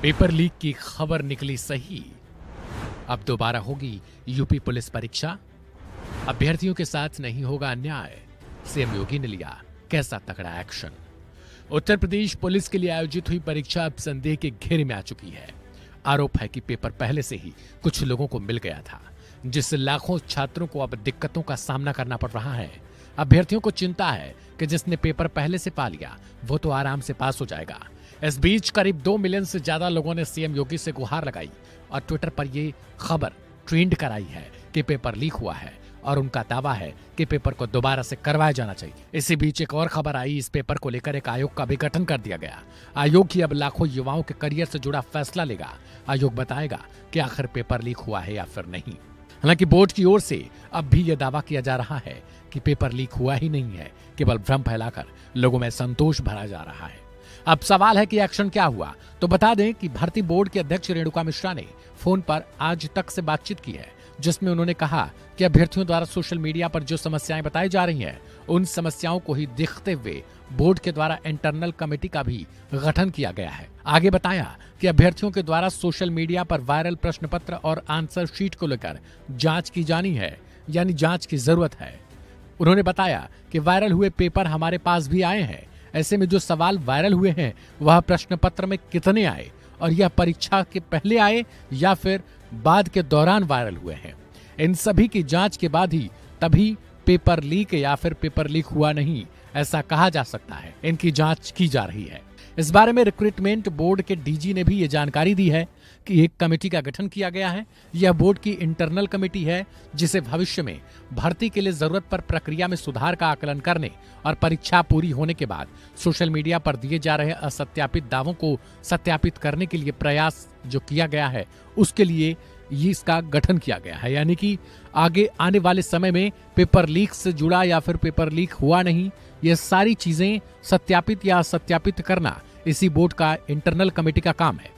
Paper leak की खबर निकली सही। अब दोबारा होगी यूपी पुलिस परीक्षा। अभ्यर्थियों के साथ नहीं होगा अन्याय। सीएम योगी ने लिया कैसा तगड़ा एक्शन। उत्तर प्रदेश पुलिस के लिए आयोजित हुई परीक्षा अब संदेह के घेरे में आ चुकी है। आरोप है कि पेपर पहले से ही कुछ लोगों को मिल गया था, जिससे लाखों छात्रों को अब दिक्कतों का सामना करना पड़ रहा है। अभ्यर्थियों को चिंता है कि जिसने पेपर पहले से पा लिया वो तो आराम से पास हो जाएगा। इस बीच करीब 2 मिलियन से ज्यादा लोगों ने सीएम योगी से गुहार लगाई और ट्विटर पर ये खबर ट्रेंड कराई है कि पेपर लीक हुआ है और उनका दावा है कि पेपर को दोबारा से करवाया जाना चाहिए। इसी बीच एक और खबर आई, इस पेपर को लेकर एक आयोग का भी गठन कर दिया गया। आयोग ही अब लाखों युवाओं के करियर से जुड़ा फैसला लेगा। आयोग बताएगा कि आखिर पेपर लीक हुआ है या फिर नहीं। हालांकि बोर्ड की ओर से अब भी यह दावा किया जा रहा है कि पेपर लीक हुआ ही नहीं है, केवल भ्रम फैलाकर लोगों में संतोष भरा जा रहा है। अब सवाल है कि एक्शन क्या हुआ। तो बता दें कि भर्ती बोर्ड के अध्यक्ष रेणुका मिश्रा ने फोन पर आज तक से बातचीत की है, जिसमें उन्होंने कहा कि अभ्यर्थियों द्वारा सोशल मीडिया पर जो समस्याएं बताई जा रही हैं, उन समस्याओं को ही देखते हुए बोर्ड के द्वारा इंटरनल कमेटी का भी गठन किया गया है। आगे बताया कि अभ्यर्थियों के द्वारा सोशल मीडिया पर वायरल प्रश्न पत्र और आंसर शीट को लेकर जांच की जानी है, यानी जांच की जरूरत है। उन्होंने बताया कि वायरल हुए पेपर हमारे पास भी आए हैं। ऐसे में जो सवाल वायरल हुए हैं वह प्रश्न पत्र में कितने आए और यह परीक्षा के पहले आए या फिर बाद के दौरान वायरल हुए हैं, इन सभी की जांच के बाद ही तभी पेपर लीक या फिर पेपर लीक हुआ नहीं ऐसा कहा जा सकता है। इनकी जांच की जा रही है। इस बारे में रिक्रूटमेंट बोर्ड के डीजी ने भी ये जानकारी दी है कि एक कमेटी का गठन किया गया है। यह बोर्ड की इंटरनल कमेटी है, जिसे भविष्य में भर्ती के लिए जरूरत पर प्रक्रिया में सुधार का आकलन करने और परीक्षा पूरी होने के बाद सोशल मीडिया पर दिए जा रहे असत्यापित दावों को सत्यापित करने के लिए प्रयास जो किया गया है, उसके लिए इसका गठन किया गया है। यानी कि आगे आने वाले समय में पेपर लीक से जुड़ा या फिर पेपर लीक हुआ नहीं, ये सारी चीजें सत्यापित या असत्यापित करना इसी बोर्ड का इंटरनल कमेटी का काम है।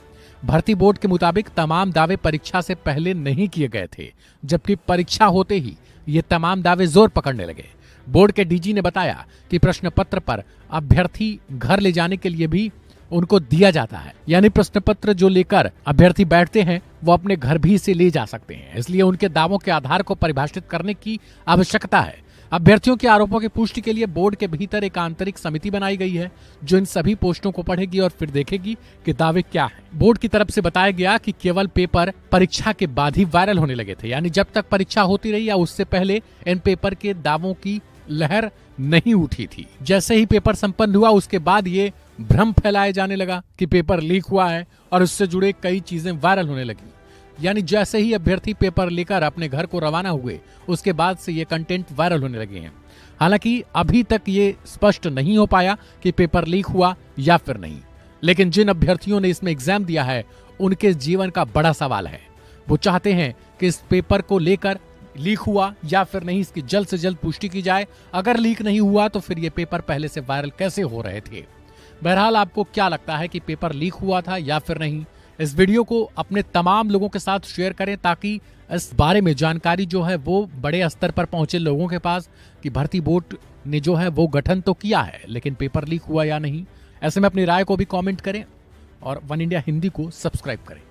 भर्ती बोर्ड के मुताबिक तमाम दावे परीक्षा से पहले नहीं किए गए थे, जबकि परीक्षा होते ही ये तमाम दावे जोर पकड़ने लगे। बोर्ड के डीजी ने बताया कि प्रश्न पत्र पर अभ्यर्थी घर ले जाने के लिए भी उनको दिया जाता है, यानी प्रश्न पत्र जो लेकर अभ्यर्थी बैठते हैं वो अपने घर भी इसे ले जा सकते हैं। इसलिए उनके दावों के आधार को परिभाषित करने की आवश्यकता है। अभ्यर्थियों के आरोपों की पुष्टि के लिए बोर्ड के भीतर एक आंतरिक समिति बनाई गई है, जो इन सभी पोस्टों को पढ़ेगी और फिर देखेगी कि दावे क्या हैं। बोर्ड की तरफ से बताया गया कि केवल पेपर परीक्षा के बाद ही वायरल होने लगे थे, यानी जब तक परीक्षा होती रही या उससे पहले इन पेपर के दावों की लहर नहीं उठी थी। जैसे ही पेपर संपन्न हुआ उसके बाद ये भ्रम फैलाया जाने लगा कि पेपर लीक हुआ है और उससे जुड़े कई चीजें वायरल होने लगी। यानी जैसे ही अभ्यर्थी पेपर लेकर अपने घर को रवाना हुए उसके बाद से ये कंटेंट वायरल होने लगे हैं। हालांकि अभी तक ये स्पष्ट नहीं हो पाया कि पेपर लीक हुआ या फिर नहीं, लेकिन जिन अभ्यर्थियों ने इसमें एग्जाम दिया है उनके जीवन का बड़ा सवाल है। वो चाहते हैं कि इस पेपर को लेकर लीक हुआ या फिर नहीं, इसकी जल्द से जल्द पुष्टि की जाए। अगर लीक नहीं हुआ तो फिर ये पेपर पहले से वायरल कैसे हो रहे थे। बहरहाल आपको क्या लगता है कि पेपर लीक हुआ था या फिर नहीं? इस वीडियो को अपने तमाम लोगों के साथ शेयर करें ताकि इस बारे में जानकारी जो है वो बड़े स्तर पर पहुंचे लोगों के पास कि भर्ती बोर्ड ने जो है वो गठन तो किया है लेकिन पेपर लीक हुआ या नहीं। ऐसे में अपनी राय को भी कमेंट करें और वन इंडिया हिंदी को सब्सक्राइब करें।